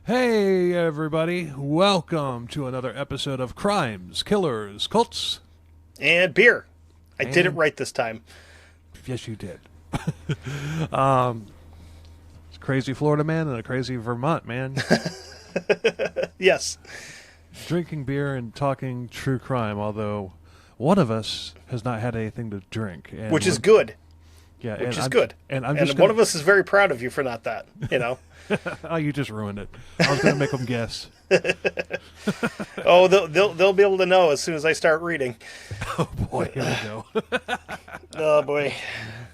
Hey, everybody. Welcome to another episode of Crimes, Killers, Cults. And beer. I did it right this time. Yes, you did. It's a crazy Florida man and a crazy Vermont man. Yes. Drinking beer and talking true crime, although one of us has not had anything to drink. And Which is good. Yeah, Which is good. And one of us is very proud of you for not that, you know. Oh, you just ruined it. I was going to make them guess. Oh, they'll be able to know as soon as I start reading. Oh, boy, here we go. Oh, boy.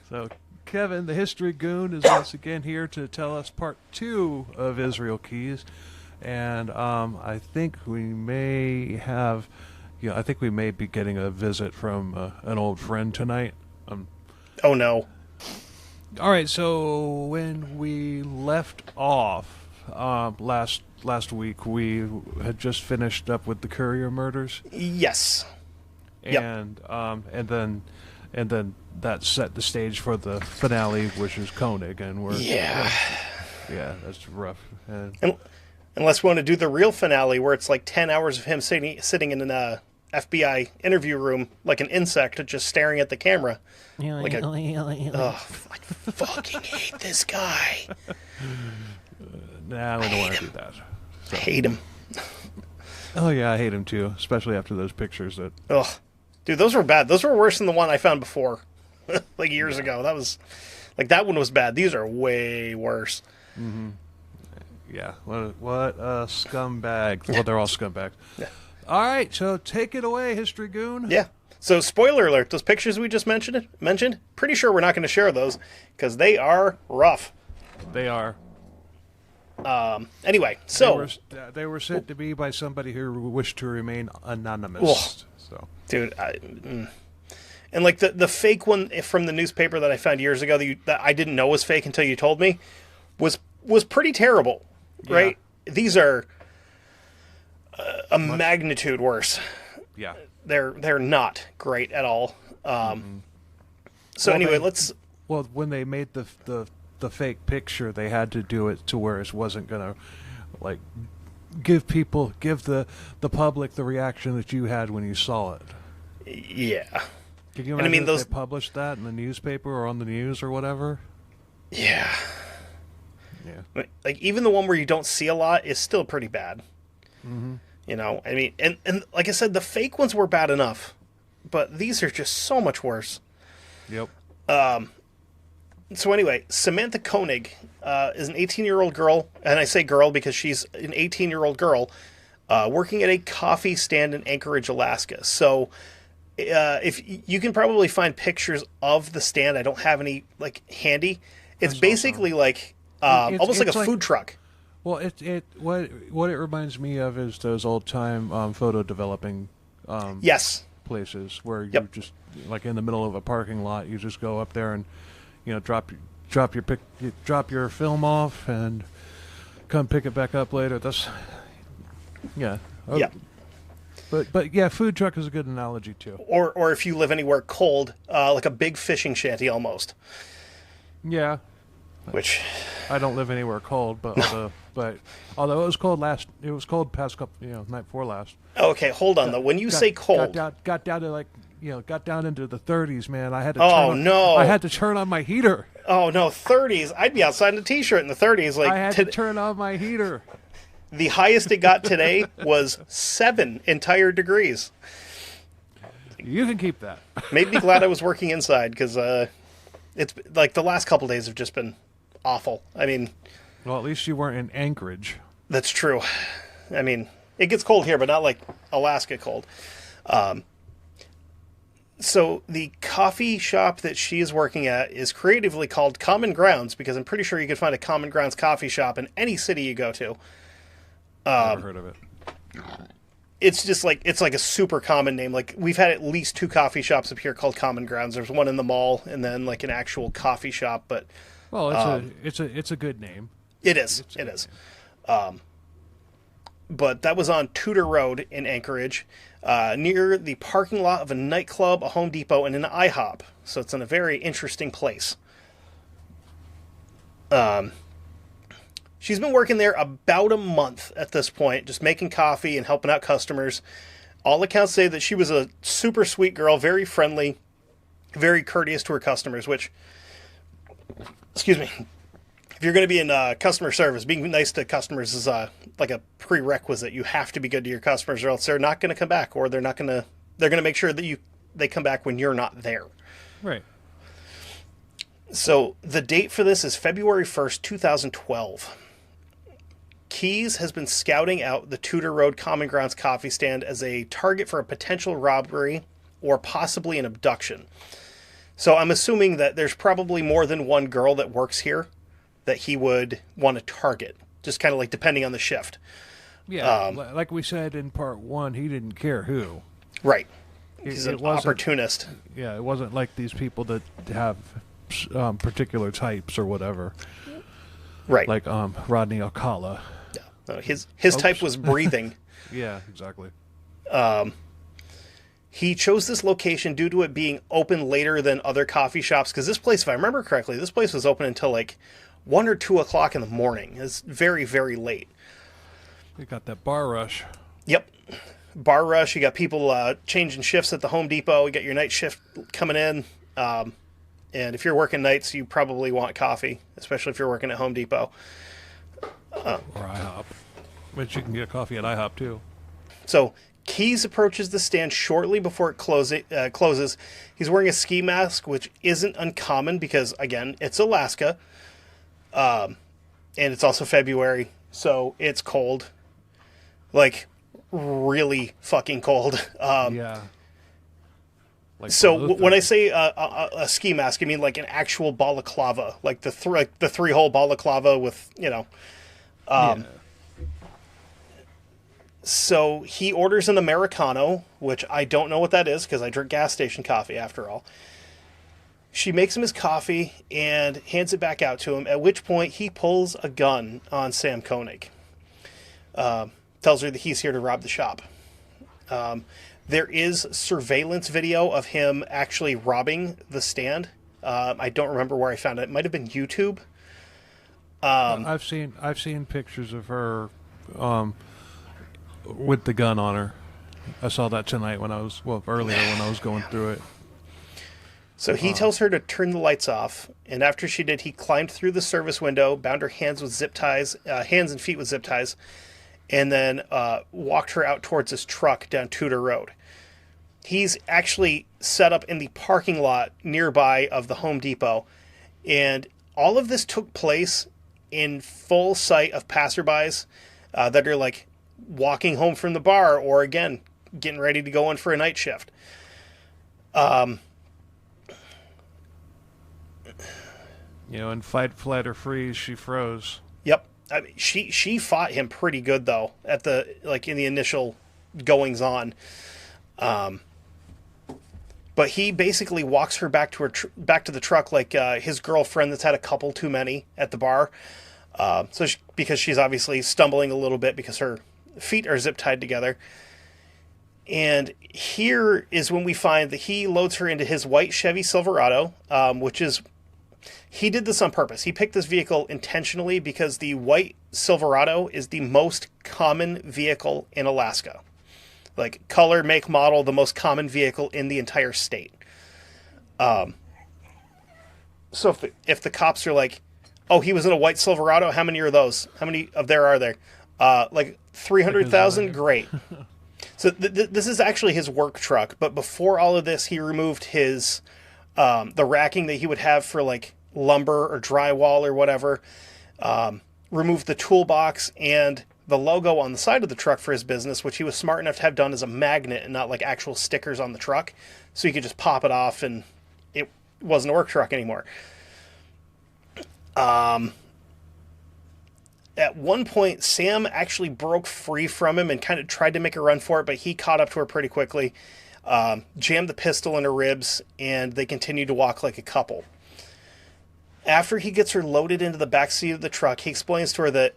So, Kevin, the History Goon, is once again here to tell us part 2 of Israel Keys. And I think we may have, I think we may be getting a visit from an old friend tonight. Oh, no. All right, so when we left off last week, we had just finished up with the Courier murders. Yes. And then that set the stage for the finale, which is Koenig, and yeah, that's rough. Unless we want to do the real finale, where it's like 10 hours of him sitting in an FBI interview room like an insect, just staring at the camera. Like I fucking hate this guy. Nah, we don't want to do that. So. I hate him. Oh yeah, I hate him too, especially after those pictures that. Ugh, dude, those were bad. Those were worse than the one I found before, like years ago. That was, like, that one was bad. These are way worse. Mm-hmm. Yeah, what a scumbag. Well, they're all scumbags. Yeah. All right, so take it away, History Goon. Yeah. So, spoiler alert, those pictures we just mentioned, pretty sure we're not going to share those, because they are rough. They are. Anyway, so... They were sent to me by somebody who wished to remain anonymous. So, dude, and like the fake one from the newspaper that I found years ago that I didn't know was fake until you told me, was pretty terrible, right? Yeah. These are a magnitude worse. Yeah. They're not great at all. So anyway, let's... Well, when they made the fake picture, they had to do it to where it wasn't going to, like, give the public the reaction that you had when you saw it. Yeah. Can you imagine if they published that in the newspaper or on the news or whatever? Yeah. Yeah. Like, even the one where you don't see a lot is still pretty bad. Mm-hmm. You know, I mean, and like I said, the fake ones were bad enough, but these are just so much worse. Yep. So anyway, Samantha Koenig is an 18-year-old girl, and I say girl because she's an 18-year-old girl working at a coffee stand in Anchorage, Alaska. So if you can probably find pictures of the stand, I don't have any like handy. It's basically like almost like a food truck. Well, what it reminds me of is those old time photo developing yes places where you just like in the middle of a parking lot, you just go up there and drop your film off and come pick it back up later. That's yeah. But yeah, food truck is a good analogy too. Or if you live anywhere cold, like a big fishing shanty almost. Yeah. Which I don't live anywhere cold, but although it was cold past couple, night before last. Okay, hold on though. When you say cold, got down to got down into the 30s, man. I had to. I had to turn on my heater. Oh no, 30s! I'd be outside in a t-shirt in the 30s. Like I had to turn on my heater. The highest it got today was 7 entire degrees. You can keep that. Made me glad I was working inside because it's like the last couple days have just been awful. I mean, well, at least you weren't in Anchorage. That's true. I mean, it gets cold here, but not like Alaska cold. So the coffee shop that she is working at is creatively called Common Grounds because I'm pretty sure you can find a Common Grounds coffee shop in any city you go to. Never heard of it. It's just like it's like a super common name. Like we've had at least 2 coffee shops up here called Common Grounds. There's one in the mall and then like an actual coffee shop. But well, it's a good name. It is. It is. But that was on Tudor Road in Anchorage, near the parking lot of a nightclub, a Home Depot, and an IHOP. So it's in a very interesting place. She's been working there about a month at this point, just making coffee and helping out customers. All accounts say that she was a super sweet girl, very friendly, very courteous to her customers, which, excuse me, if you're going to be in customer service, being nice to customers is like a prerequisite. You have to be good to your customers, or else they're not going to come back, or they're going to make sure that they come back when you're not there. Right. So the date for this is February 1st, 2012. Keys has been scouting out the Tudor Road Common Grounds coffee stand as a target for a potential robbery or possibly an abduction. So I'm assuming that there's probably more than one girl that works here that he would want to target, just kind of like depending on the shift. Yeah, like we said in part 1, he didn't care who. Right. He's an opportunist. Yeah, it wasn't like these people that have particular types or whatever. Right. Like Rodney Alcala. Yeah. No, his type was breathing. Yeah, exactly. He chose this location due to it being open later than other coffee shops, because this place, if I remember correctly, this place was open until like 1 or 2 o'clock in the morning. It's very, very late. You got that bar rush. Yep. Bar rush. You got people changing shifts at the Home Depot. You got your night shift coming in. And if you're working nights, you probably want coffee, especially if you're working at Home Depot. Or IHOP. Which you can get coffee at IHOP, too. So Keys approaches the stand shortly before it closes. He's wearing a ski mask, which isn't uncommon because, again, it's Alaska. And it's also February, so it's cold. Like, really fucking cold. Yeah. Like so when I say a ski mask, I mean like an actual balaclava, like the 3-hole balaclava with, yeah. So he orders an Americano, which I don't know what that is because I drink gas station coffee after all. She makes him his coffee and hands it back out to him, at which point he pulls a gun on Sam Koenig. Tells her that he's here to rob the shop. There is surveillance video of him actually robbing the stand. I don't remember where I found it. It might have been YouTube. I've seen pictures of her with the gun on her. I saw that tonight earlier when I was going through it. So he tells her to turn the lights off, and after she did, he climbed through the service window, bound her hands and feet with zip ties, and then walked her out towards his truck down Tudor Road. He's actually set up in the parking lot nearby of the Home Depot, and all of this took place in full sight of passerbys that are like walking home from the bar or, again, getting ready to go in for a night shift. In fight, flight, or freeze, she froze. Yep. I mean, she fought him pretty good though in the initial goings on. But he basically walks her back to back to the truck like his girlfriend that's had a couple too many at the bar. Because she's obviously stumbling a little bit because her feet are zip tied together. And here is when we find that he loads her into his white Chevy Silverado, he did this on purpose. He picked this vehicle intentionally because the white Silverado is the most common vehicle in Alaska. Like, color, make, model, the most common vehicle in the entire state. So if the cops are like, oh, he was in a white Silverado, how many are those? How many of there are there? Like 300,000? Great. So this is actually his work truck, but before all of this, he removed his the racking that he would have for like lumber or drywall or whatever, removed the toolbox and the logo on the side of the truck for his business, which he was smart enough to have done as a magnet and not like actual stickers on the truck, so you could just pop it off and it wasn't a work truck anymore. At one point, Sam actually broke free from him and kind of tried to make a run for it, but he caught up to her pretty quickly, jammed the pistol in her ribs, and they continued to walk like a couple. After he gets her loaded into the back seat of the truck, he explains to her that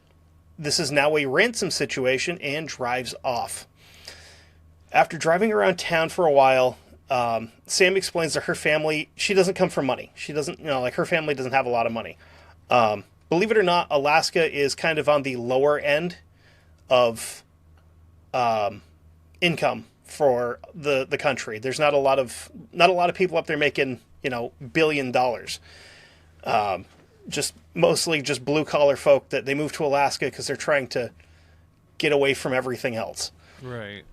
this is now a ransom situation and drives off. After driving around town for a while, Sam explains to her family she doesn't come from money. She doesn't, her family doesn't have a lot of money. believe it or not, Alaska is kind of on the lower end of income for the country. There's not a lot of people up there making, $1 billion. Just mostly just blue collar folk that they move to Alaska because they're trying to get away from everything else. Right.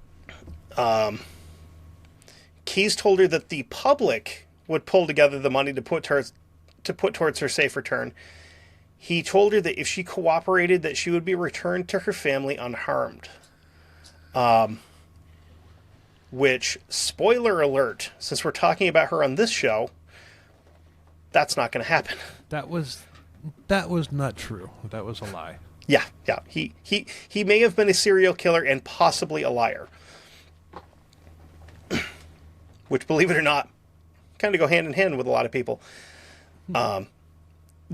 Keyes told her that the public would pull together the money to put towards her safe return. He told her that if she cooperated, that she would be returned to her family unharmed. Which, spoiler alert, since we're talking about her on this show, that's not going to happen. That was not true. That was a lie. Yeah. He may have been a serial killer and possibly a liar. Which, believe it or not, kind of go hand in hand with a lot of people.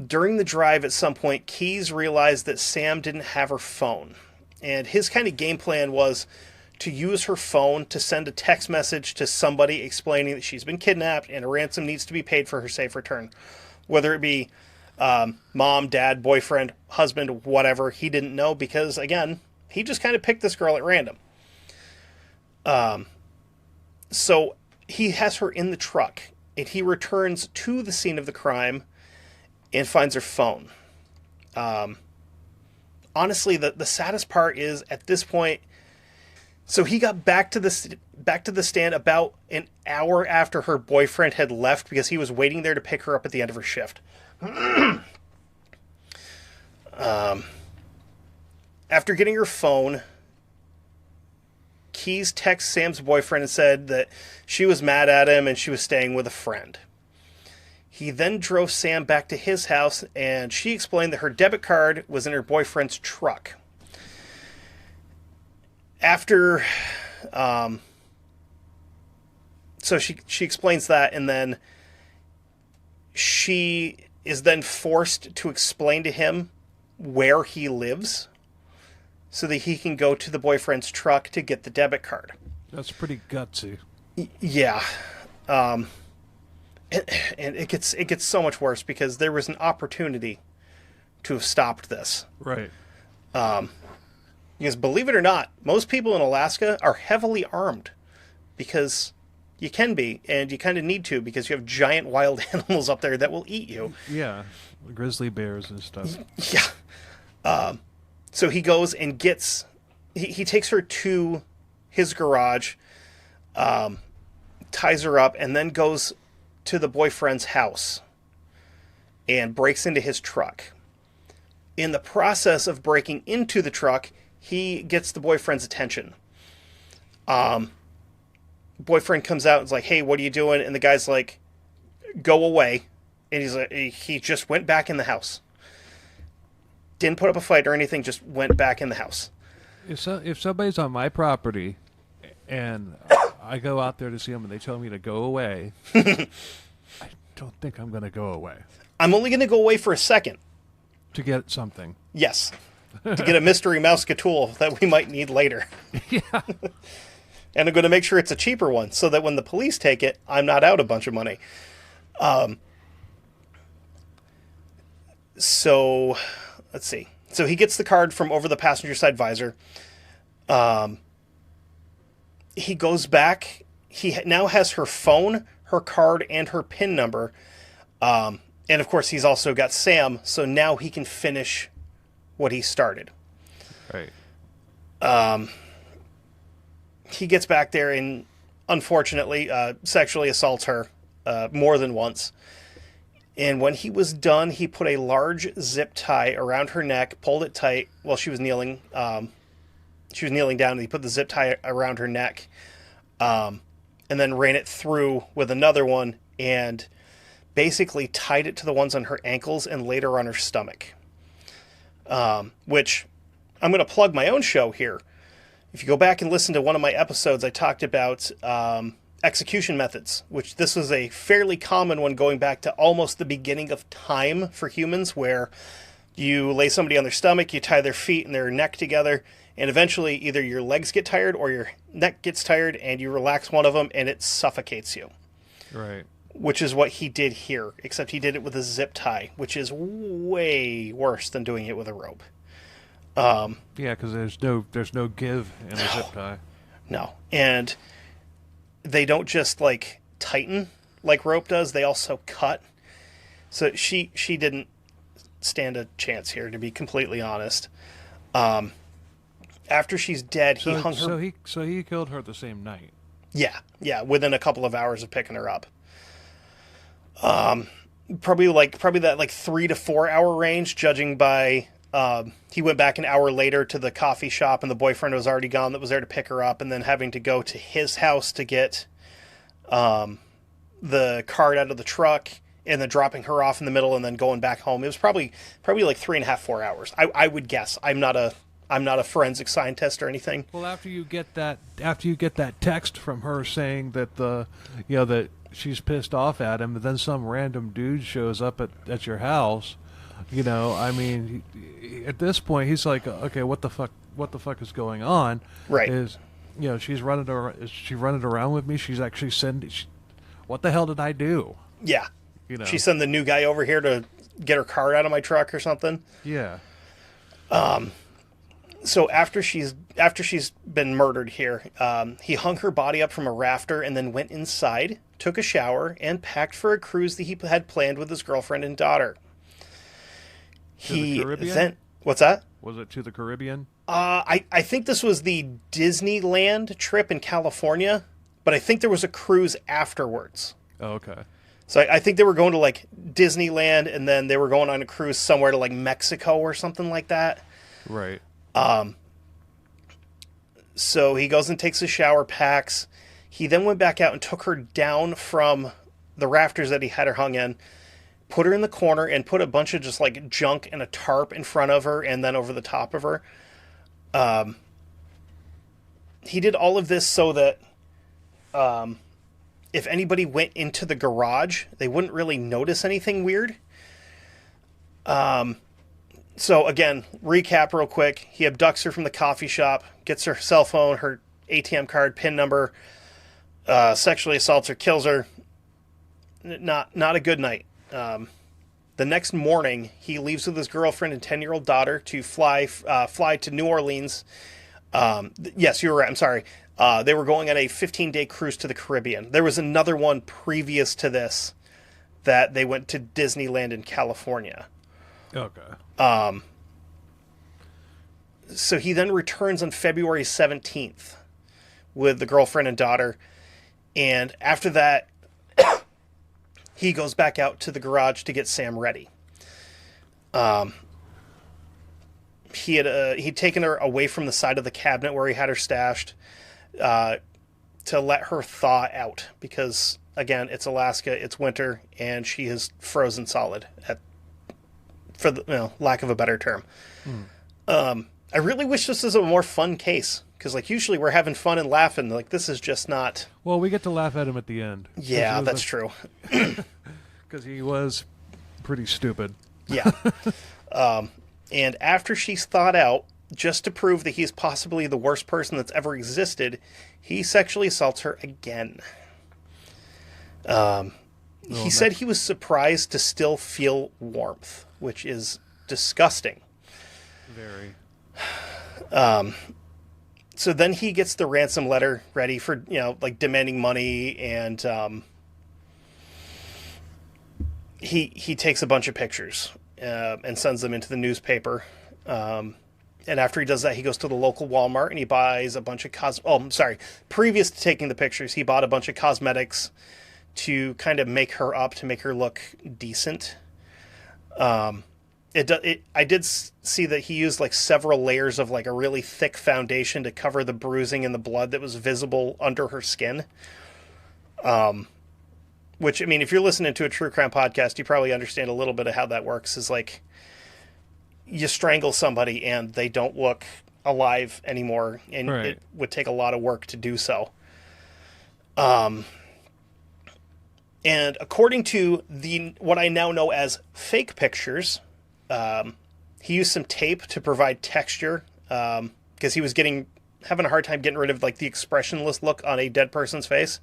During the drive at some point, Keyes realized that Sam didn't have her phone. And his kind of game plan was to use her phone to send a text message to somebody explaining that she's been kidnapped and a ransom needs to be paid for her safe return. Whether it be mom, dad, boyfriend, husband, whatever, he didn't know because, again, he just kind of picked this girl at random. So he has her in the truck, and he returns to the scene of the crime and finds her phone. Honestly, the saddest part is, at this point, so he got back to the stand about an hour after her boyfriend had left because he was waiting there to pick her up at the end of her shift. After getting her phone, Keyes texted Sam's boyfriend and said that she was mad at him and she was staying with a friend. He then drove Sam back to his house, and she explained that her debit card was in her boyfriend's truck. After, so she explains that, and then she is then forced to explain to him where he lives so that he can go to the boyfriend's truck to get the debit card. That's pretty gutsy. Yeah. And it gets so much worse because there was an opportunity to have stopped this. Right. Because believe it or not, most people in Alaska are heavily armed because you can be, and you kind of need to because you have giant wild animals up there that will eat you. Yeah. Grizzly bears and stuff. Yeah. So he goes and gets, he takes her to his garage, ties her up, and then goes to the boyfriend's house and breaks into his truck. In the process of breaking into the truck, he gets the boyfriend's attention. Boyfriend comes out and is like, "Hey, what are you doing?" And the guy's like, "Go away." And he's like, he just went back in the house. Didn't put up a fight or anything, just went back in the house. If somebody's on my property and I go out there to see them and they tell me to go away, I don't think I'm going to go away. I'm only going to go away for a second. To get something. Yes. To get a mystery mouse tool that we might need later. Yeah. And I'm going to make sure it's a cheaper one so that when the police take it, I'm not out a bunch of money. So, let's see. So he gets the card from over the passenger side visor. He goes back. He now has her phone, her card, and her PIN number. And of course, he's also got Sam. So now he can finish what he started. Right. He gets back there and, unfortunately, sexually assaults her more than once. And when he was done, he put a large zip tie around her neck, pulled it tight while she was kneeling. She was kneeling down, and he put the zip tie around her neck, and then ran it through with another one, and basically tied it to the ones on her ankles and laid her on her stomach. Which, I'm going to plug my own show here. If you go back and listen to one of my episodes, I talked about execution methods, which this was a fairly common one going back to almost the beginning of time for humans, where you lay somebody on their stomach, you tie their feet and their neck together, and eventually either your legs get tired or your neck gets tired, and you relax one of them and it suffocates you. Right. which is what he did here, except he did it with a zip tie, which is way worse than doing it with a rope. Yeah, because there's no give in a zip tie. No, and they don't just like tighten like rope does; they also cut. So she didn't stand a chance here, to be completely honest. After she's dead, he hung her. So he killed her the same night. Yeah, within a couple of hours of picking her up. Probably that like 3 to 4 hour range, judging by he went back an hour later to the coffee shop and the boyfriend was already gone that was there to pick her up, and then having to go to his house to get the card out of the truck, and then dropping her off in the middle and then going back home. It was probably like 3.5, 4 hours. I would guess. I'm not a forensic scientist or anything. Well, after you get that text from her saying that that she's pissed off at him, and then some random dude shows up at your house, I mean, at this point he's like, okay, what the fuck is going on? Right. Is she's running around with me? She's actually what the hell did I do? Yeah. She sent the new guy over here to get her card out of my truck or something. Yeah. So after she's been murdered here, he hung her body up from a rafter and then went inside, took a shower, and packed for a cruise that he had planned with his girlfriend and daughter. To the Caribbean? What's that? Was it to the Caribbean? I think this was the Disneyland trip in California, but I think there was a cruise afterwards. Oh, okay. So I think they were going to like Disneyland, and then they were going on a cruise somewhere to like Mexico or something like that. Right. So he goes and takes a shower, packs. He then went back out and took her down from the rafters that he had her hung in, put her in the corner, and put a bunch of just like junk and a tarp in front of her and then over the top of her. He did all of this so that if anybody went into the garage, they wouldn't really notice anything weird. So again, recap real quick. He abducts her from the coffee shop, gets her cell phone, her ATM card, PIN number, sexually assaults her, kills her. Not a good night. The next morning, he leaves with his girlfriend and 10-year-old daughter to fly to New Orleans. Yes, you were right. I'm sorry. They were going on a 15-day cruise to the Caribbean. There was another one previous to this that they went to Disneyland in California. Okay. So he then returns on February 17th with the girlfriend and daughter. And after that, he goes back out to the garage to get Sam ready. He'd taken her away from the side of the cabinet where he had her stashed to let her thaw out because, again, it's Alaska, it's winter, and she is frozen solid, for the lack of a better term. I really wish this was a more fun case because, like, usually we're having fun and laughing. Like, this is just not. Well, we get to laugh at him at the end. Yeah, that's true. Because he was pretty stupid. Yeah. And after she's thawed out, just to prove that he's possibly the worst person that's ever existed, he sexually assaults her again. He said he was surprised to still feel warmth, which is disgusting. Very. So then he gets the ransom letter ready for, like demanding money, and he takes a bunch of pictures and sends them into the newspaper. And after he does that, he goes to the local Walmart and he buys a bunch of previous to taking the pictures, he bought a bunch of cosmetics to kind of make her up, to make her look decent. I did see that he used like several layers of like a really thick foundation to cover the bruising and the blood that was visible under her skin. Which, I mean, if you're listening to a true crime podcast, you probably understand a little bit of how that works. Is like you strangle somebody and they don't look alive anymore, and right. It would take a lot of work to do so. And according to what I now know as fake pictures, he used some tape to provide texture because he was having a hard time getting rid of like the expressionless look on a dead person's face.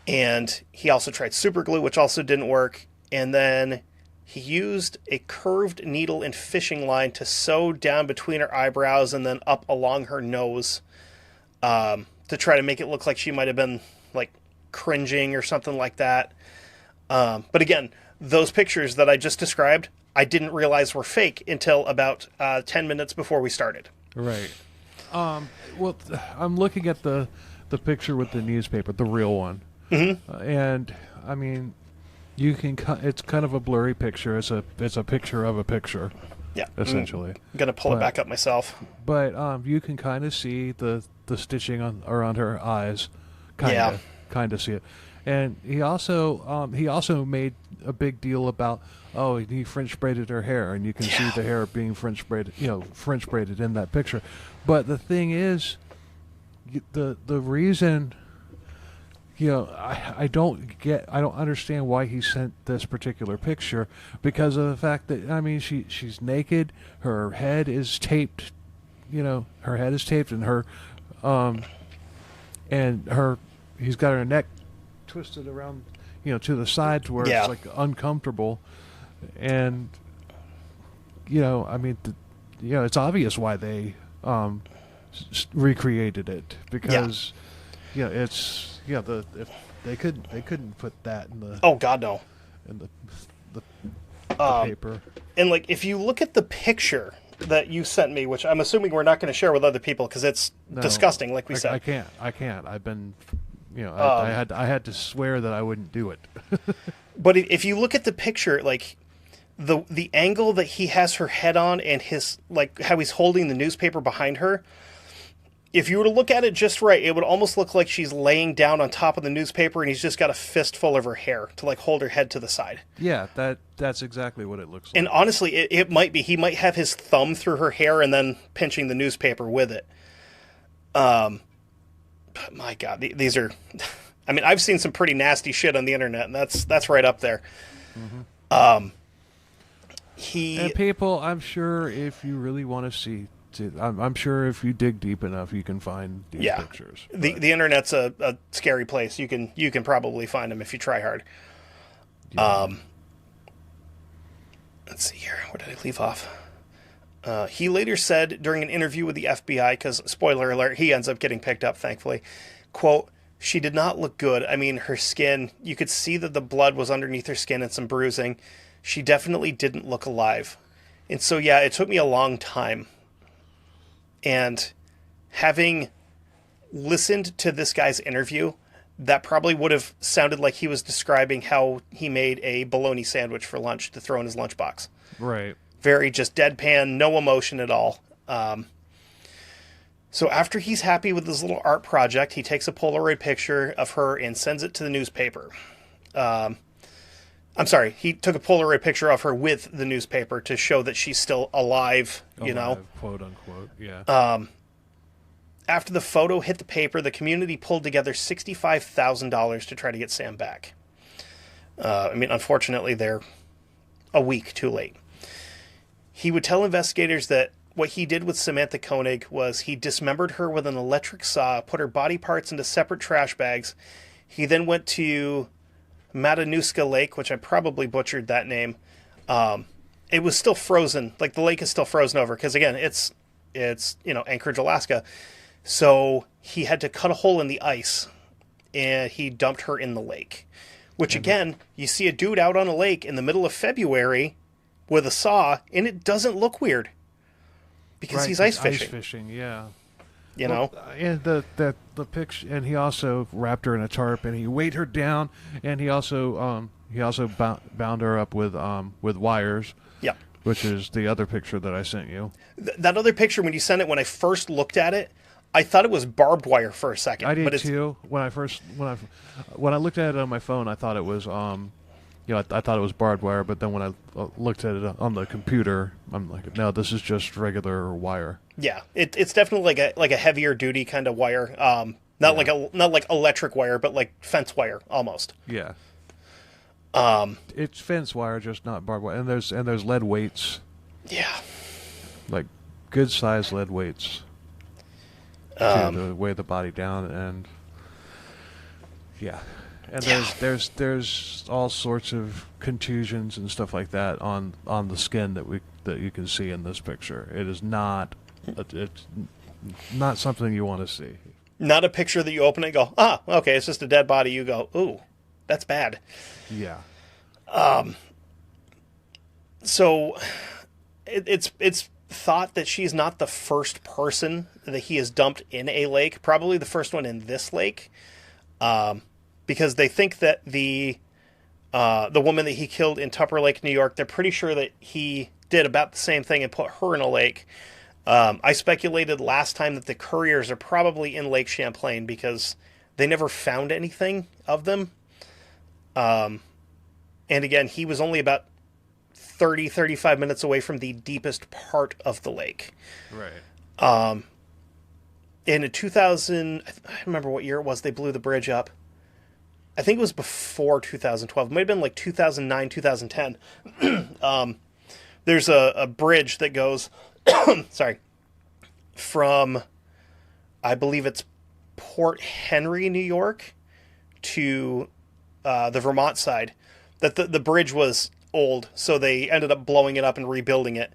And he also tried super glue, which also didn't work. And then he used a curved needle and fishing line to sew down between her eyebrows and then up along her nose, to try to make it look like she might have been like cringing or something like that. But again, those pictures that I just described, I didn't realize were fake until about 10 minutes before we started. Right. Well, I'm looking at the picture with the newspaper, the real one. Mm-hmm. And I mean, you can. It's kind of a blurry picture. It's a picture of a picture. Yeah. Essentially. I'm gonna pull it back up myself. But you can kind of see the stitching around her eyes. Kind of see it. And he also made a big deal about, oh, he French braided her hair, and you can see the hair being French braided in that picture. But the thing is, the reason, I don't understand why he sent this particular picture, because of the fact that, I mean, she's naked, her head is taped, and he's got her neck twisted around, to the side to where it's like uncomfortable, and I mean, it's obvious why they recreated it, because if they couldn't put that in the in the paper. And like, if you look at the picture that you sent me, which I'm assuming we're not going to share with other people because it's disgusting, like we said. I can't. I've been. I had to swear that I wouldn't do it. But if you look at the picture, like the angle that he has her head on, and his, like, how he's holding the newspaper behind her, if you were to look at it just right, it would almost look like she's laying down on top of the newspaper and he's just got a fistful of her hair to like hold her head to the side. Yeah, that's exactly what it looks like. And honestly, it might be. He might have his thumb through her hair and then pinching the newspaper with it. My God, these are... I mean, I've seen some pretty nasty shit on the internet, and that's right up there. Mm-hmm. And people, I'm sure if you really want to see... I'm sure if you dig deep enough, you can find these pictures. The internet's a scary place. You can probably find them if you try hard. Yeah. Let's see here. Where did I leave off? He later said during an interview with the FBI, because, spoiler alert, he ends up getting picked up, thankfully, quote, "She did not look good. I mean, her skin, you could see that the blood was underneath her skin and some bruising. She definitely didn't look alive." And so, yeah, it took me a long time. And having listened to this guy's interview, that probably would have sounded like he was describing how he made a bologna sandwich for lunch to throw in his lunchbox. Right. Very just deadpan, no emotion at all. So after he's happy with his little art project, he takes a Polaroid picture of her and sends it to the newspaper. I'm sorry, he took a Polaroid picture of her with the newspaper to show that she's still alive, quote unquote, yeah. After the photo hit the paper, the community pulled together $65,000 to try to get Sam back. I mean, unfortunately, they're a week too late. He would tell investigators that what he did with Samantha Koenig was he dismembered her with an electric saw, put her body parts into separate trash bags. He then went to Matanuska Lake, which I probably butchered that name. It was still frozen. Like, the lake is still frozen over because, again, it's Anchorage, Alaska. So he had to cut a hole in the ice, and he dumped her in the lake. Which, again, you see a dude out on a lake in the middle of February with a saw, and it doesn't look weird because he's ice fishing. Ice fishing, yeah. And the picture, and he also wrapped her in a tarp, and he weighed her down, and he also bound her up with wires. Yeah. Which is the other picture that I sent you. That other picture, when you sent it, when I first looked at it, I thought it was barbed wire for a second. I did too. When I looked at it on my phone, I thought it was I thought it was barbed wire. But then when I looked at it on the computer, I'm like, no, this is just regular wire. Yeah, it's definitely like a heavier duty kind of wire. Not like electric wire, but like fence wire almost. Yeah. It's fence wire, just not barbed wire. And there's lead weights. Yeah. Like good sized lead weights. To weigh the body down, and yeah, And Yeah. there's all sorts of contusions and stuff like that on the skin that you can see in this picture. It is not it's not something you want to see. Not a picture that you open and go, ah, okay, it's just a dead body. You go, ooh, that's bad. Yeah. So it's thought that she's not the first person that he has dumped in a lake. Probably the first one in this lake, because they think that the woman that he killed in Tupper Lake, New York, they're pretty sure that he did about the same thing and put her in a lake. I speculated last time that the Couriers are probably in Lake Champlain because they never found anything of them. And again, he was only about 35 minutes away from the deepest part of the lake. Right. In 2000, I remember what year it was, they blew the bridge up. I think it was before 2012. It might have been like 2009, 2010. There's a bridge that goes, sorry, from, I believe it's Port Henry, New York, to the Vermont side. That the bridge was old, so they ended up blowing it up and rebuilding it.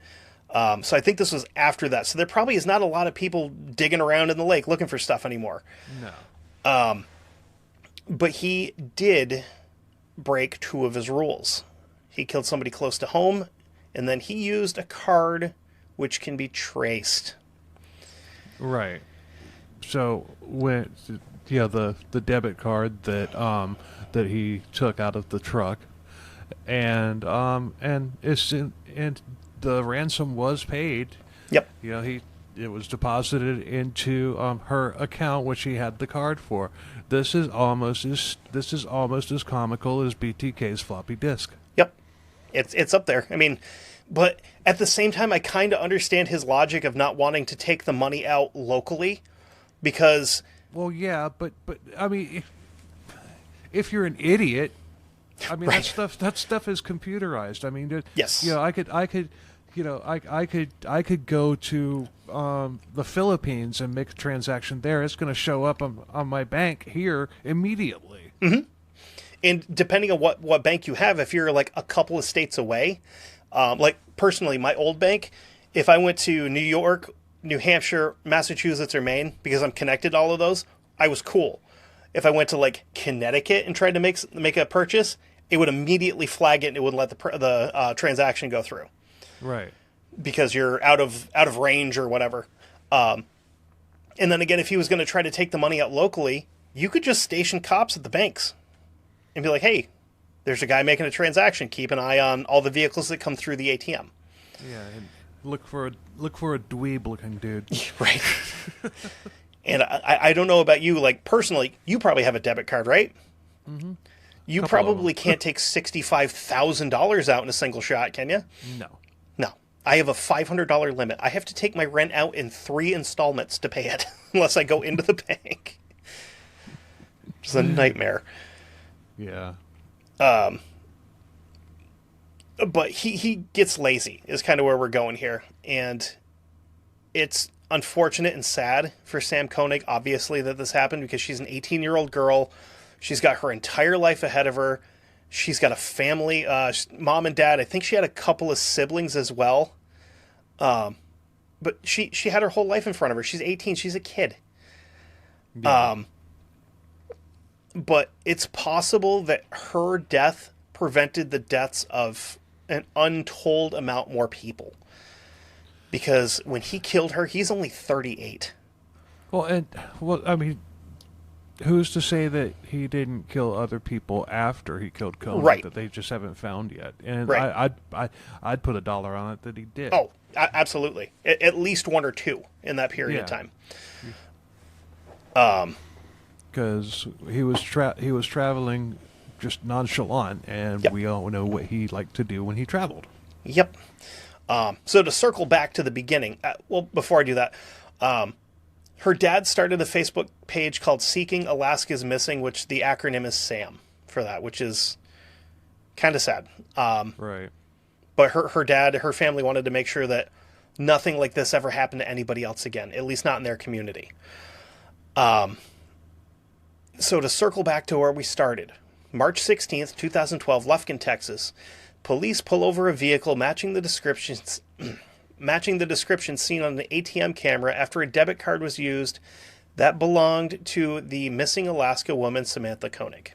So I think this was after that. So there probably is not a lot of people digging around in the lake looking for stuff anymore. No. But he did break 2 of his rules. He killed somebody close to home, and then he used a card which can be traced. Right. So when the debit card that that he took out of the truck, and the ransom was paid. Yep. It was deposited into her account, which he had the card for. This is almost as comical as BTK's floppy disk. Yep. It's up there. I mean, but at the same time, I kind of understand his logic of not wanting to take the money out locally, because... Well, yeah, but I mean, if you're an idiot, I mean, Right. that stuff is computerized. I mean, Yes. I could go to the Philippines and make a transaction there. It's going to show up on my bank here immediately. Mm-hmm. And depending on what bank you have, if you're like a couple of states away, like personally, my old bank, if I went to New York, New Hampshire, Massachusetts, or Maine, because I'm connected to all of those, I was cool. If I went to like Connecticut and tried to make a purchase, it would immediately flag it and it wouldn't let the transaction go through. Right. Because you're out of range or whatever. And then again, if he was going to try to take the money out locally, you could just station cops at the banks and be like, hey, there's a guy making a transaction. Keep an eye on all the vehicles that come through the ATM. Yeah, and look for a dweeb-looking dude. Right. And I don't know about you, like personally, you probably have a debit card, right? Mm-hmm. You probably can't take $65,000 out in a single shot, can you? No. No. I have a $500 limit. I have to take my rent out in 3 installments to pay it, unless I go into the bank. It's a nightmare. Yeah. But he gets lazy, is kind of where we're going here. And it's unfortunate and sad for Sam Koenig, obviously, that this happened, because she's an 18-year-old girl. She's got her entire life ahead of her. She's got a family, mom and dad. I think she had a couple of siblings as well. But she had her whole life in front of her. She's 18. She's a kid. Yeah. But it's possible that her death prevented the deaths of an untold amount more people. Because when he killed her, he's only 38. Well, I mean, who's to say that he didn't kill other people after he killed Koenig, Right. that they just haven't found yet? And Right. I'd put $1 on it that he did. Oh, absolutely. At least 1 or 2 in that period of Yeah. time. Because he was traveling just nonchalant, and Yep. we all know what he liked to do when he traveled. Yep. So to circle back to the beginning, well, before I do that, her dad started a Facebook page called Seeking Alaska's Missing, which the acronym is SAM for that, which is kind of sad. Right. But her dad, her family wanted to make sure that nothing like this ever happened to anybody else again, at least not in their community. So to circle back to where we started, March 16th, 2012, Lufkin, Texas. Police pull over a vehicle matching the description seen on the ATM camera after a debit card was used that belonged to the missing Alaska woman, Samantha Koenig.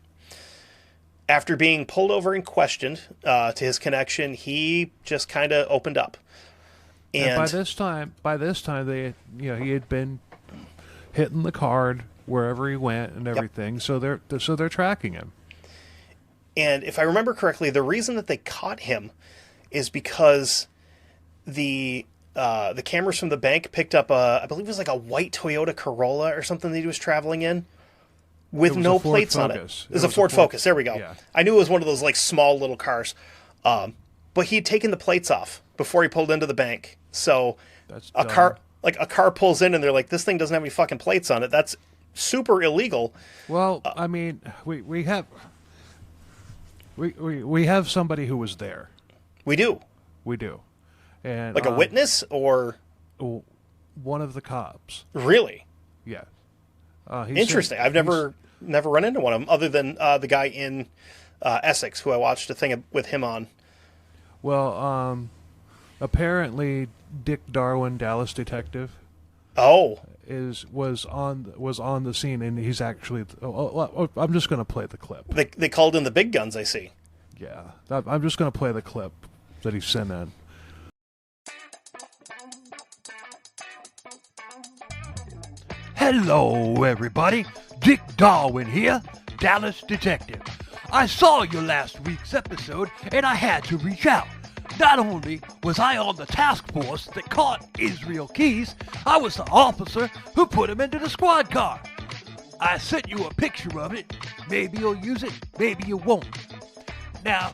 After being pulled over and questioned to his connection, he just kind of opened up. And by this time, they, he had been hitting the card wherever he went and everything. Yep. So they're tracking him. And if I remember correctly, the reason that they caught him is because the cameras from the bank picked up I believe it was like a white Toyota Corolla or something that he was traveling in with no plates on it. It was a Ford Focus. There we go. Yeah. I knew it was one of those like small little cars. But he had taken the plates off before he pulled into the bank. So a car pulls in and they're like, this thing doesn't have any fucking plates on it. That's super illegal. Well, I mean, we have somebody who was there. We do. And like a witness or one of the cops. Really? Yeah. Interesting. I've never run into one of them other than the guy in Essex who I watched a thing with him on. Well, apparently Dick Darwin, Dallas detective. Oh. Was on the scene, and he's actually. I'm just going to play the clip. They called in the big guns, I see. Yeah, I'm just going to play the clip that he sent in. Hello, everybody. Dick Darwin here, Dallas detective. I saw your last week's episode, and I had to reach out. Not only was I on the task force that caught Israel Keys, I was the officer who put him into the squad car. I sent you a picture of it. Maybe you'll use it, maybe you won't. Now,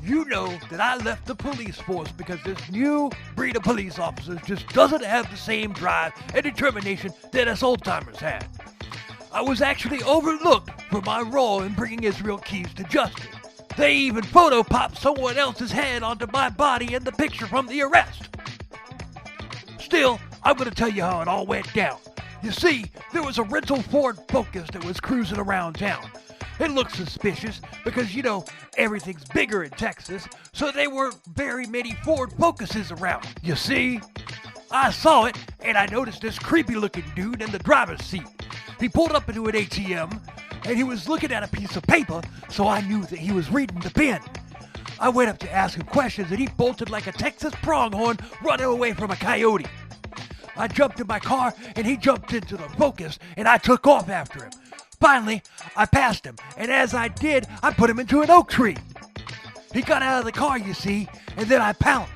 you know that I left the police force because this new breed of police officers just doesn't have the same drive and determination that us old-timers had. I was actually overlooked for my role in bringing Israel Keys to justice. They even photopopped someone else's head onto my body in the picture from the arrest. Still, I'm going to tell you how it all went down. You see, there was a rental Ford Focus that was cruising around town. It looked suspicious because, everything's bigger in Texas, so there weren't very many Ford Focuses around. You see? I saw it, and I noticed this creepy-looking dude in the driver's seat. He pulled up into an ATM, and he was looking at a piece of paper, so I knew that he was reading the pen. I went up to ask him questions, and he bolted like a Texas pronghorn running away from a coyote. I jumped in my car, and he jumped into the Focus, and I took off after him. Finally, I passed him, and as I did, I put him into an oak tree. He got out of the car, you see, and then I pounced.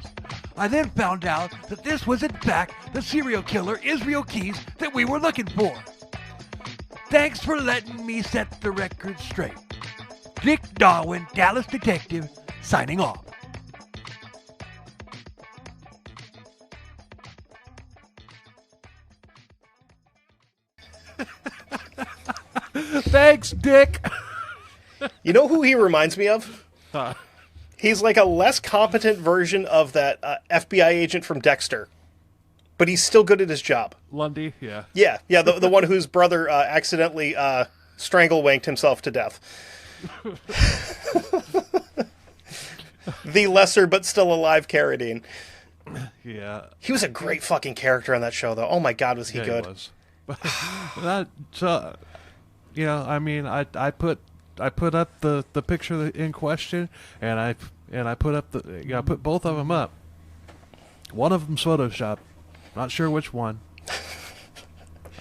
I then found out that this was in fact the serial killer Israel Keys that we were looking for. Thanks for letting me set the record straight. Dick Darwin, Dallas detective, signing off. Thanks, Dick. You know who he reminds me of? Huh. He's like a less competent version of that FBI agent from Dexter. But he's still good at his job. Lundy, yeah. Yeah, the one whose brother accidentally strangle-wanked himself to death. The lesser but still alive Carradine. Yeah. He was a great fucking character on that show, though. Oh my God, was he good. He was. I put up the picture in question, and I put up I put both of them up. One of them's Photoshopped. Not sure which one.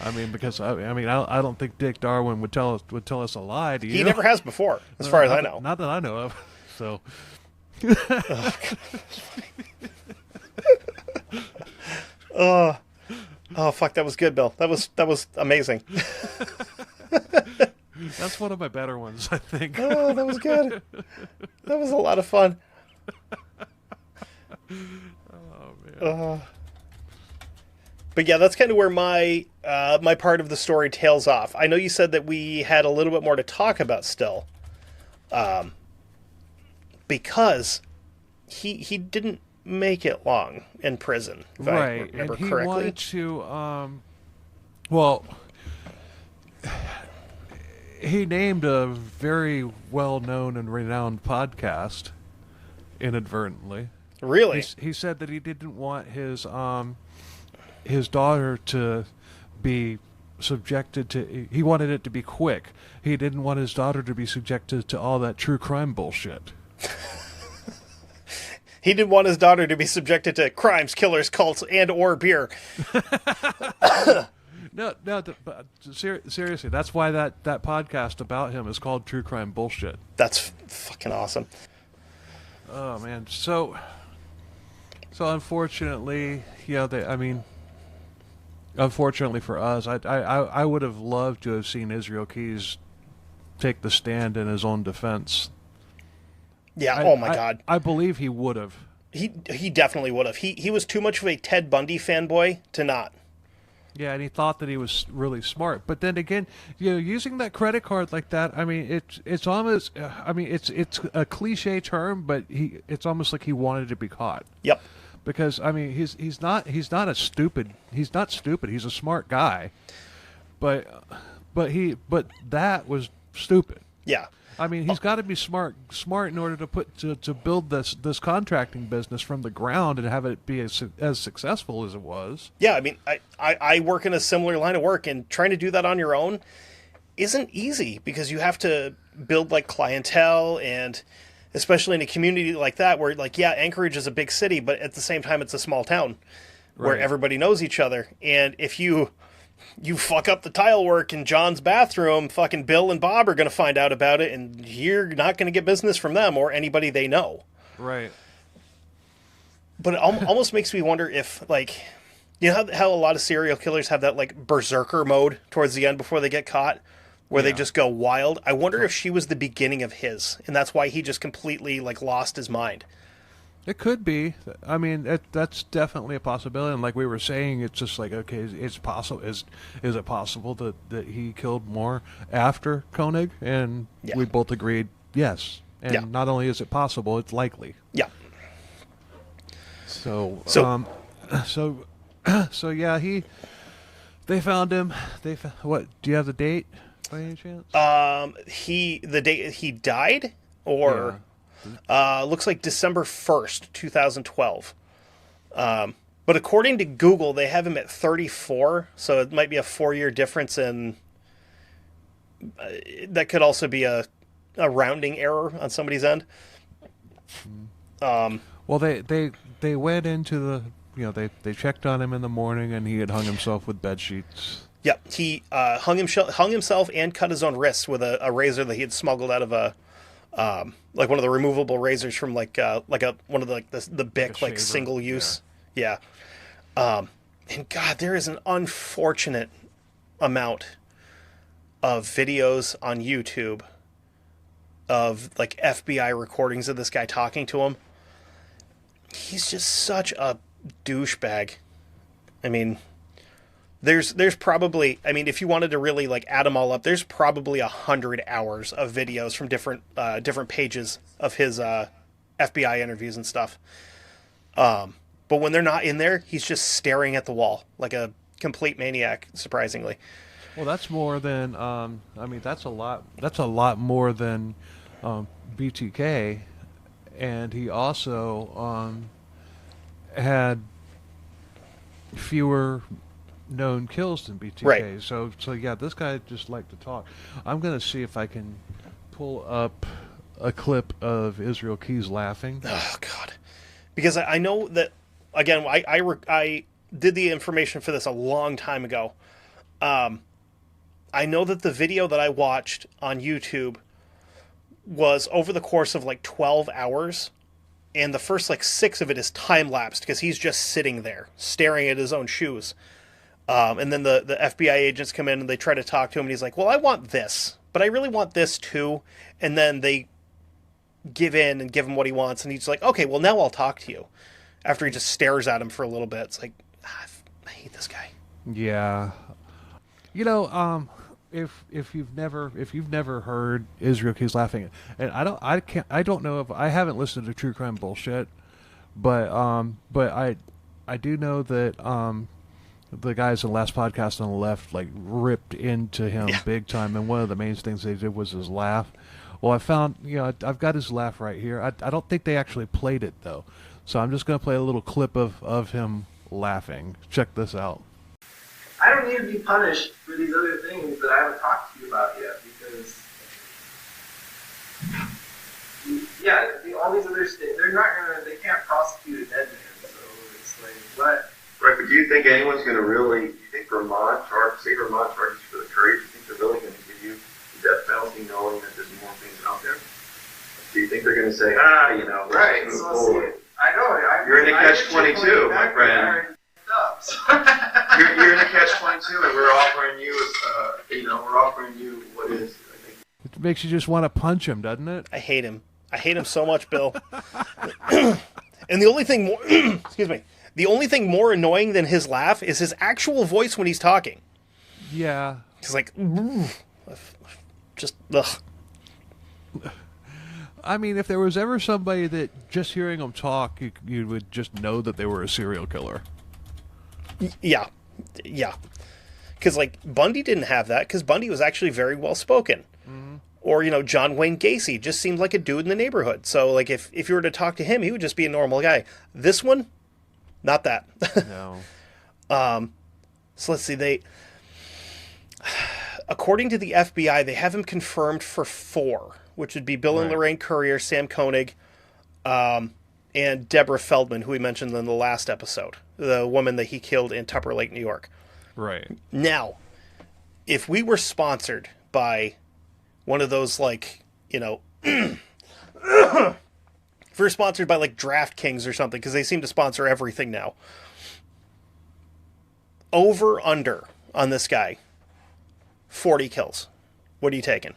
I mean, because I don't think Dick Darwin would tell us a lie. Do you? He never has before, as far as I know. Not that I know of. So. Oh fuck! That was good, Bill. That was amazing. That's one of my better ones, I think. Oh, that was good. That was a lot of fun. Oh man. But yeah, that's kind of where my my part of the story tails off. I know you said that we had a little bit more to talk about still, because he didn't make it long in prison, if I remember and he correctly. Wanted to, he named a very well-known and renowned podcast inadvertently. Really? He said that he didn't want his daughter to be subjected to. He wanted it to be quick. He didn't want his daughter to be subjected to all that true crime bullshit. He didn't want his daughter to be subjected to crimes, killers, cults, and or beer. No, but seriously, that's why that podcast about him is called True Crime Bullshit. That's fucking awesome. Oh man, so unfortunately, unfortunately for us, I would have loved to have seen Israel Keys take the stand in his own defense. Yeah. Oh my God. I believe he would have. He definitely would have. He was too much of a Ted Bundy fanboy to not. Yeah, and he thought that he was really smart. But then again, using that credit card like that, it's almost, it's a cliche term, but it's almost like he wanted to be caught. Yep. Because he's not stupid. He's a smart guy. But that was stupid. Yeah. He's got to be smart in order to build this contracting business from the ground and have it be as successful as it was. Yeah, I work in a similar line of work, and trying to do that on your own isn't easy because you have to build like clientele, and especially in a community like that where Anchorage is a big city, but at the same time it's a small town where everybody knows each other. And if you fuck up the tile work in John's bathroom, fucking Bill and Bob are going to find out about it, and you're not going to get business from them or anybody they know. Right. But it almost makes me wonder if, how a lot of serial killers have that, berserker mode towards the end before they get caught, where they just go wild. I wonder if she was the beginning of his, and that's why he just completely, lost his mind. It could be. That's definitely a possibility. And like we were saying, it's just okay, it's possible. Is it possible that he killed more after Koenig? And we both agreed yes. And not only is it possible, it's likely. Yeah. So yeah, they found him. What? Do you have the date by any chance? The date he died, or. Yeah. Looks like December 1st, 2012. But according to Google, they have him at 34, so it might be a 4-year difference in... that could also be a rounding error on somebody's end. Well, they went into the... they checked on him in the morning, and he had hung himself with bed sheets. Yeah, he hung himself and cut his own wrists with a razor that he had smuggled out of a... one of the removable razors from one of the Bic single use. Yeah. And God, there is an unfortunate amount of videos on YouTube of FBI recordings of this guy talking to him. He's just such a douchebag. There's probably, if you wanted to really add them all up, there's probably 100 hours of videos from different pages of his FBI interviews and stuff. But when they're not in there, he's just staring at the wall like a complete maniac, surprisingly. Well, that's more than, that's a lot more than BTK. And he also had fewer known kills than BTK. Right. So yeah, this guy just liked to talk. I'm going to see if I can pull up a clip of Israel Keys laughing. Oh, God. Because I know that, again, I did the information for this a long time ago. I know that the video that I watched on YouTube was over the course of 12 hours, and the first 6 of it is time-lapsed because he's just sitting there staring at his own shoes. And then the FBI agents come in and they try to talk to him, and he's like, well, I want this, but I really want this too. And then they give in and give him what he wants, and he's like, okay, well, now I'll talk to you. After he just stares at him for a little bit. It's like, I hate this guy. Yeah. If you've never heard Israel Keys laughing, and I don't know if I haven't listened to True Crime Bullshit, but I do know that the guys in the last podcast on the left like ripped into him Yeah. big time, and one of the main things they did was his laugh. Well, I found, I've got his laugh right here. I don't think they actually played it though, so I'm just gonna play a little clip of him laughing. Check this out. I don't need to be punished for these other things that I haven't talked to you about yet, because all these other states, they can't prosecute a dead man, so it's like, what? Right, but do you think anyone's going to really, do you think Vermont charges you for the trade? Do you think they're really going to give you the death penalty knowing that there's more things out there? Do you think they're going to say, let's Right, move so forward? I know. You're in a catch-22, my friend. You're in a catch-22, and we're offering you what is, I think. It makes you just want to punch him, doesn't it? I hate him. I hate him so much, Bill. And the only thing more, excuse me, the only thing more annoying than his laugh is his actual voice when he's talking. Yeah. He's like, just, ugh. I mean, if there was ever somebody that just hearing them talk, you would just know that they were a serial killer. Yeah. Because, like, Bundy didn't have that, because Bundy was actually very well-spoken. Mm-hmm. Or, John Wayne Gacy just seemed like a dude in the neighborhood. So, like, if you were to talk to him, he would just be a normal guy. This one, not that. No. So let's see, according to the FBI, they have him confirmed for 4, which would be Bill and Lorraine Currier, Sam Koenig, and Deborah Feldman, who we mentioned in the last episode, the woman that he killed in Tupper Lake, New York. Right. Now, if we were sponsored by one of those, like, if we're sponsored by, like, DraftKings or something, because they seem to sponsor everything now. Over, under on this guy, 40 kills. What are you taking?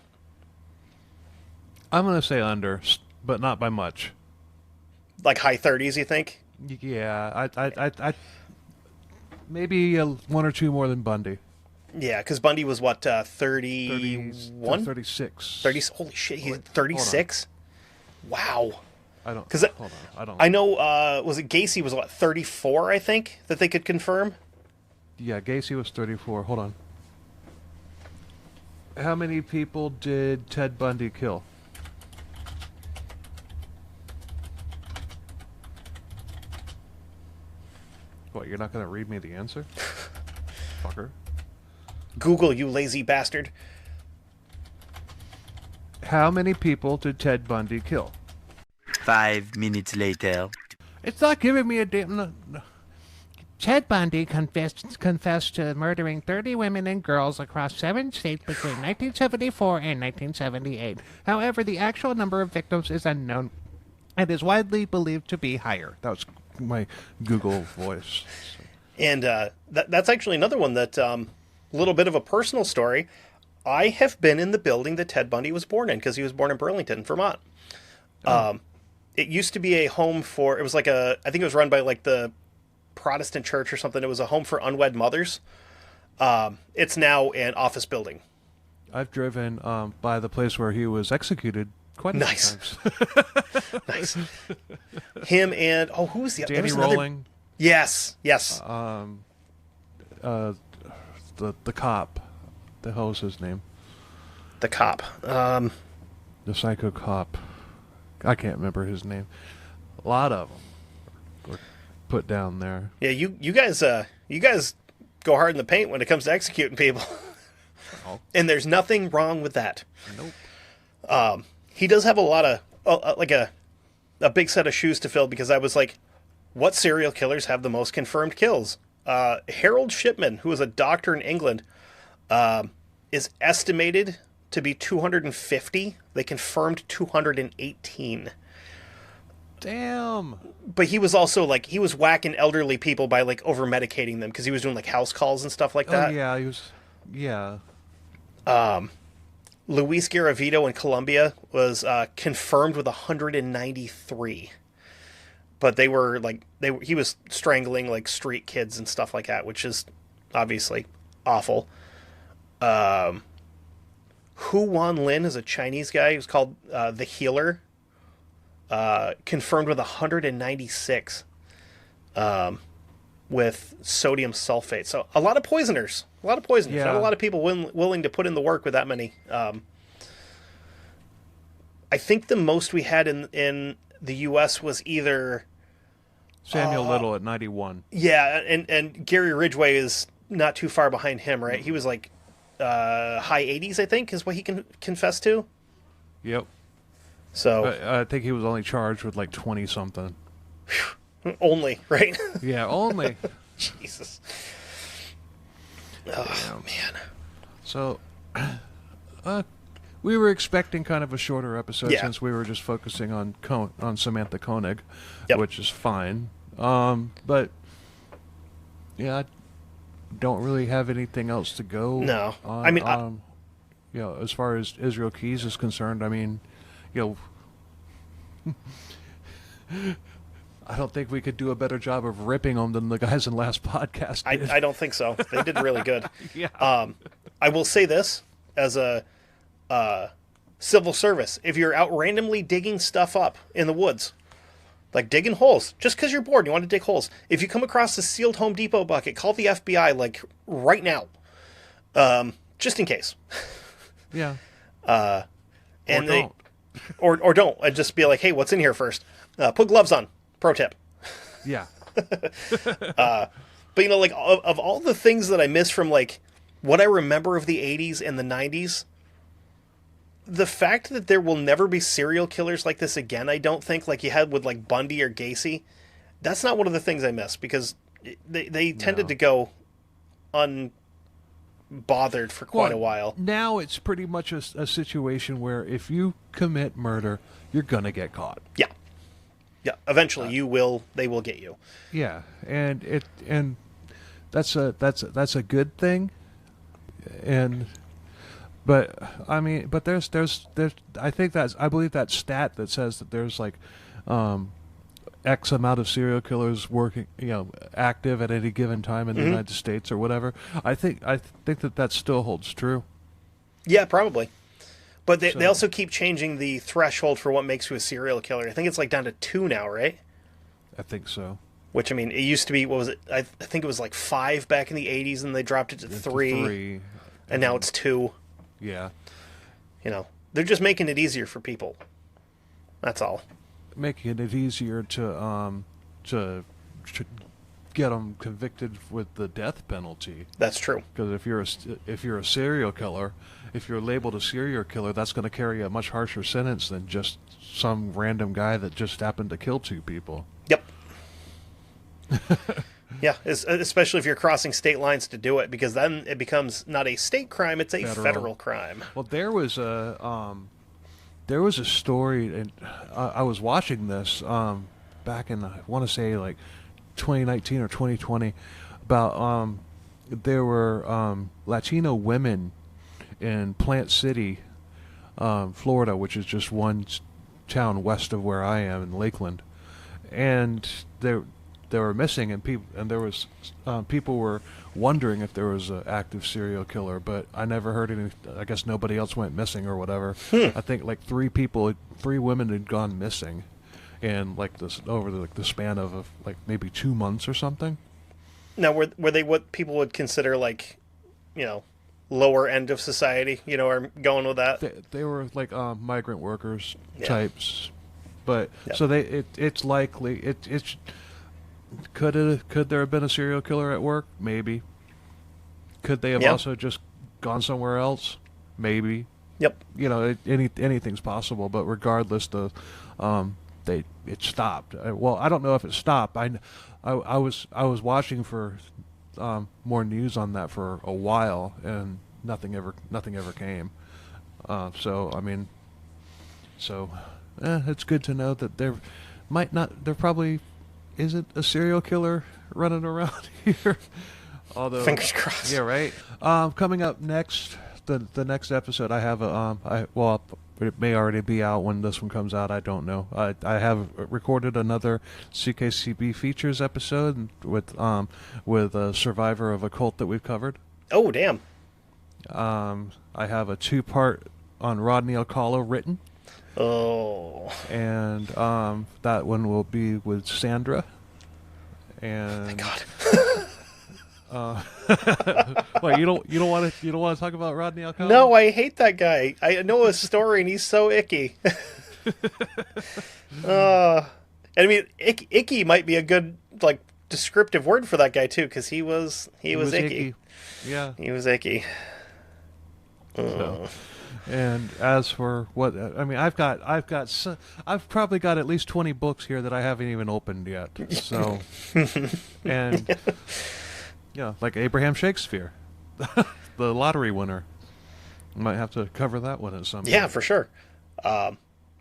I'm going to say under, but not by much. Like high 30s, you think? Yeah, I maybe 1 or 2 more than Bundy. Yeah, because Bundy was, what, 31? 36. 30, holy shit, he's 36? Wow. Hold on. I don't. I know, was it Gacy was, what, 34, I think, that they could confirm? Yeah, Gacy was 34. Hold on. How many people did Ted Bundy kill? What, you're not going to read me the answer? Fucker. Google, you lazy bastard. How many people did Ted Bundy kill? 5 minutes later. It's not giving me a damn... No. Ted Bundy confessed to murdering 30 women and girls across 7 states between 1974 and 1978. However, the actual number of victims is unknown and is widely believed to be higher. That was my Google voice. And that's actually another one that, a little bit of a personal story. I have been in the building that Ted Bundy was born in, because he was born in Burlington, Vermont. Oh. It used to be a home for, it was like I think it was run by like the Protestant church or something. It was a home for unwed mothers. It's now an office building. I've driven by the place where he was executed quite a few times. Nice. Him and, who was the other? Danny Rolling. Yes. The cop. The hell was his name? The cop. The psycho cop. I can't remember his name. A lot of them were put down there. Yeah, you guys go hard in the paint when it comes to executing people. Oh. And there's nothing wrong with that. Nope. He does have a lot of, like a big set of shoes to fill, because I was like, what serial killers have the most confirmed kills? Harold Shipman, who was a doctor in England, is estimated to be 250. They confirmed 218. Damn. But he was also like, he was whacking elderly people by like over medicating them, because he was doing like house calls and stuff like that. Oh yeah, he was. Yeah. Luis Garavito in Colombia was confirmed with 193. But they were like, he was strangling like street kids and stuff like that, which is obviously awful. Hu Wan Lin is a Chinese guy. He was called the Healer. Confirmed with 196. with sodium sulfate. So a lot of poisoners. Not a lot of people willing to put in the work with that many. I think the most we had in the U.S. was either Samuel Little at 91. Yeah, and Gary Ridgway is not too far behind him, right? He was like high 80s, I think, is what he can confess to. Yep. So I think he was only charged with like 20-something. Only, right? Yeah, only. Jesus. Oh, man. So, we were expecting kind of a shorter episode since we were just focusing on Samantha Koenig, which is fine. But, yeah, I don't really have anything else to go. No. On, I mean, you know, as far as Israel Keys is concerned, I mean, you know, I don't think we could do a better job of ripping them than the guys in last podcast did. I don't think so. They did really good. Yeah. I will say this as a civil service. If you're out randomly digging stuff up in the woods, like digging holes, just because you're bored and you want to dig holes, if you come across a sealed Home Depot bucket, call the FBI, like, right now. Just in case. Yeah. And don't. Or don't. And just be like, hey, what's in here first? Put gloves on. Pro tip. Yeah. But, you know, like, of all the things that I miss from, like, what I remember of the 80s and the 90s, the fact that there will never be serial killers like this again, I don't think, like you had with, like, Bundy or Gacy, that's not one of the things I miss, because they tended to go unbothered for quite a while. Now it's pretty much a situation where if you commit murder, you're going to get caught. Yeah. Yeah, eventually they will get you. Yeah, and that's a good thing. But I mean, but there's I believe that stat that says that there's like X amount of serial killers working, you know, active at any given time in the United States or whatever. I think that still holds true. Yeah, probably. But they also keep changing the threshold for what makes you a serial killer. I think it's like down to 2 now, right? I think so. Which, I mean, it used to be, what was it? I think it was like 5 back in the 80s, and they dropped it to 3. And now it's 2. Yeah. You know, they're just making it easier for people. That's all. Making it easier to get them convicted with the death penalty. That's true. Because if you're a serial killer, if you're labeled a serial killer, that's going to carry a much harsher sentence than just some random guy that just happened to kill 2 people. Yep. Yeah, especially if you're crossing state lines to do it, because then it becomes not a state crime; it's a federal crime. Well, there was a story, and I was watching this back in, I want to say, like 2019 or 2020, about there were Latino women in Plant City, Florida, which is just one town west of where I am in Lakeland, and they were missing, and there was people were wondering if there was an active serial killer, but I never heard any. I guess nobody else went missing or whatever. I think like 3 women had gone missing, and like this over the span of like maybe 2 months or something. Now, were they what people would consider, like, you know, lower end of society? You know, are going with that? They were like migrant workers types, but so it's likely it's. Could there have been a serial killer at work? Maybe. Could they have also just gone somewhere else? Maybe. Yep. You know, anything's possible. But regardless, it stopped. Well, I don't know if it stopped. I was watching for more news on that for a while, and nothing ever came. So I mean, it's good to know that there probably isn't a serial killer running around here. Although, fingers crossed. Yeah, right. Coming up next, the next episode, I have it may already be out when this one comes out. I don't know. I have recorded another CKCB features episode with a survivor of a cult that we've covered. Oh, damn. I have a 2-part on Rodney Alcala written. Oh. And that one will be with Sandra. And God. Well, you don't want to talk about Rodney Alcala? No, I hate that guy. I know his story, and he's so icky. I mean, icky might be a good descriptive word for that guy too, because he was icky. Yeah, he was icky. So, and as for what I mean, I've probably got at least 20 books here that I haven't even opened yet. So, and yeah, like Abraham Shakespeare, the lottery winner. Might have to cover that one at some point. Yeah, for sure.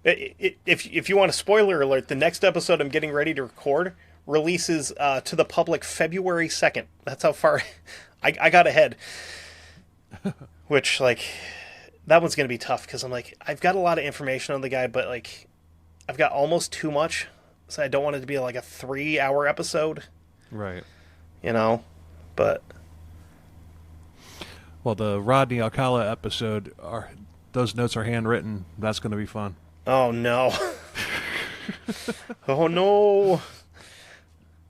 If you want a spoiler alert, the next episode I'm getting ready to record releases to the public February 2nd. That's how far I got ahead. Which, that one's going to be tough because I've got a lot of information on the guy, but I've got almost too much, so I don't want it to be a 3-hour episode. Right. But well, the Rodney Alcala episode those notes are handwritten. That's going to be fun. Oh no. Oh no. I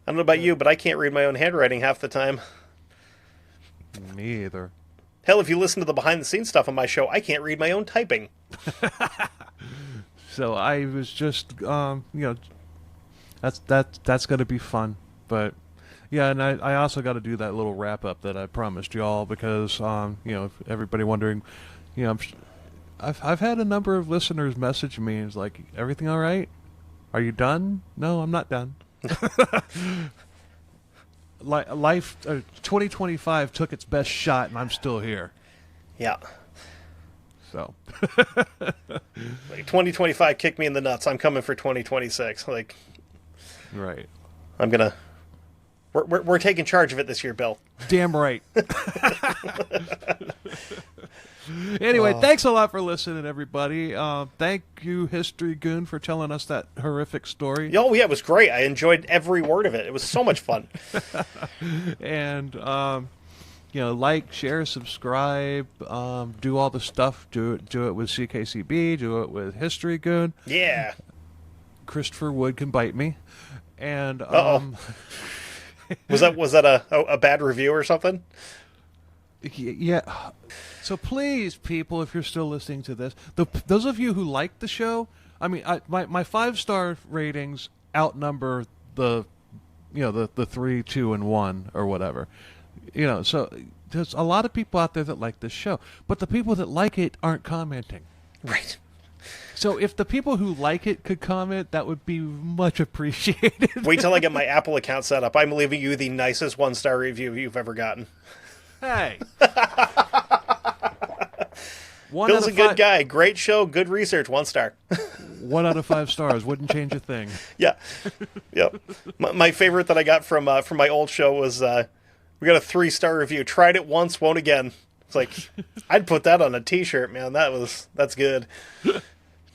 don't know about you, but I can't read my own handwriting half the time. Me either. Hell, if you listen to the behind-the-scenes stuff on my show, I can't read my own typing. So I was just, that's going to be fun. But yeah, and I also got to do that little wrap up that I promised y'all because, if everybody wondering, I've had a number of listeners message me and it's like, everything all right? Are you done? No, I'm not done. Life 2025 took its best shot and I'm still here. Yeah. So 2025 kicked me in the nuts. I'm coming for 2026. Right. I'm gonna. We're taking charge of it this year, Bill. Damn right. Anyway, thanks a lot for listening, everybody. Thank you, History Goon, for telling us that horrific story. Oh, yeah, it was great. I enjoyed every word of it. It was so much fun. And, like, share, subscribe, do all the stuff. Do it with CKCB. Do it with History Goon. Yeah. Christopher Wood can bite me. And, Was that a bad review or something? Yeah. So please, people, if you're still listening to this, those of you who like the show, I mean, my 5-star ratings outnumber the 3, 2, and 1 or whatever. So there's a lot of people out there that like this show, but the people that like it aren't commenting. Right. So if the people who like it could comment, that would be much appreciated. Wait till I get my Apple account set up. I'm leaving you the nicest 1-star review you've ever gotten. Hey. Bill's a good guy. Great show. Good research. 1 star. 1 out of 5 stars. Wouldn't change a thing. Yeah. Yep. My favorite that I got from my old show was we got a 3-star review. Tried it once, won't again. It's I'd put that on a T-shirt, man. That's good.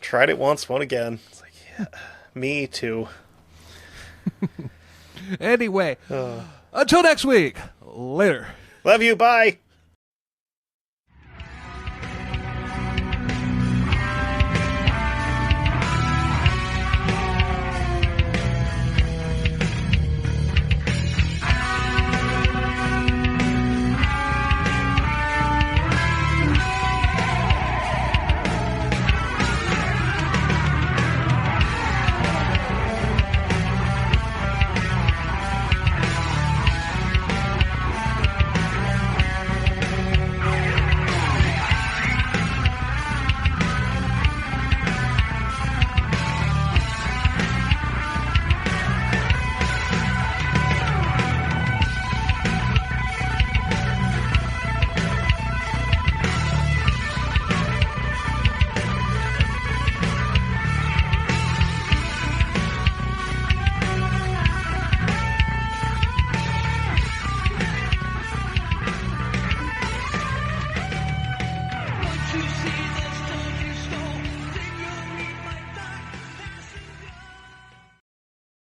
Tried it once, won't again. It's yeah, me too. Anyway, until next week. Later. Love you. Bye.